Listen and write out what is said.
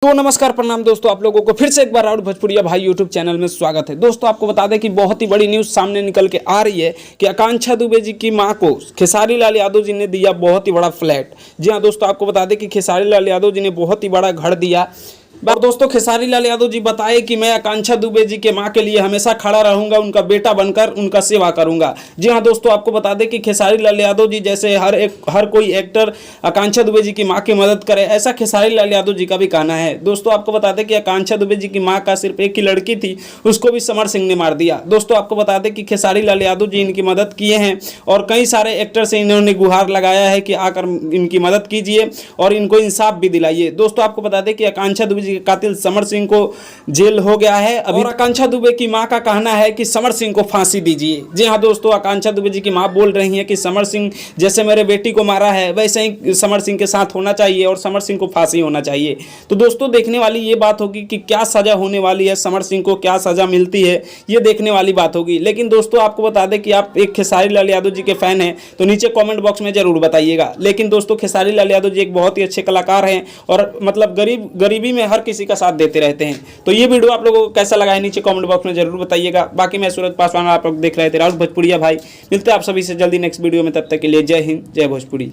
तो नमस्कार प्रणाम दोस्तों, आप लोगों को फिर से एक बार राउत भोजपुरिया भाई यूट्यूब चैनल में स्वागत है। दोस्तों आपको बता दें कि बहुत ही बड़ी न्यूज़ सामने निकल के आ रही है कि आकांक्षा दुबे जी की मां को खेसारी लाल यादव जी ने दिया बहुत ही बड़ा फ्लैट। जी हाँ दोस्तों, आपको बता दें कि खेसारी लाल यादव जी ने बहुत ही बड़ा घर दिया। और दोस्तों खेसारी लाल यादव जी बताए कि मैं आकांक्षा दुबे जी के मां के लिए हमेशा खड़ा रहूंगा, उनका बेटा बनकर उनका सेवा करूंगा। जी हाँ दोस्तों, आपको बता दें कि खेसारी लाल यादव जी जैसे हर कोई एक्टर आकांक्षा दुबे जी की मां की मदद करे, ऐसा खेसारी लाल यादव जी का भी कहना है। दोस्तों आपको बता दें कि आकांक्षा दुबे जी की मां का सिर्फ एक ही लड़की थी, उसको भी समर सिंह ने मार दिया। दोस्तों आपको बता दें कि खेसारी लाल यादव जी इनकी मदद किए हैं और कई सारे एक्टर से इन्होंने गुहार लगाया है कि आकर इनकी मदद कीजिए और इनको इंसाफ भी दिलाइए। दोस्तों आपको बता दें कि आकांक्षा दुबे जी के कातिल समर सिंह को जेल हो गया है अभी। और आकांक्षा दुबे की मां का कहना है कि समर सिंह को फांसी दीजिए। जी हाँ दोस्तों, आकांक्षा दुबे जी की मां बोल रही हैं कि समर सिंह जैसे मेरे बेटी को मारा है वैसे ही समर सिंह के साथ होना चाहिए और समर सिंह को फांसी होना चाहिए। तो दोस्तों देखने वाली ये बात होगी कि क्या सजा होने वाली है, समर सिंह को क्या सजा मिलती है, ये देखने वाली बात होगी। लेकिन दोस्तों आपको बता दें कि आप एक खेसारी लाल यादव जी के फैन हैं तो नीचे कमेंट बॉक्स में जरूर बताइएगा। लेकिन दोस्तों खेसारी लाल यादव जी एक बहुत ही अच्छे कलाकार हैं और मतलब गरीबी में हर किसी का साथ देते रहते हैं। तो ये वीडियो आप लोगों को कैसा लगा है नीचे कमेंट बॉक्स में जरूर बताइएगा। बाकी मैं सूरज पासवान, आप लोग देख रहे थे राउत भोजपुरिया भाई। मिलते हैं आप सभी से जल्दी नेक्स्ट वीडियो में, तब तक के लिए जय हिंद, जय भोजपुरी।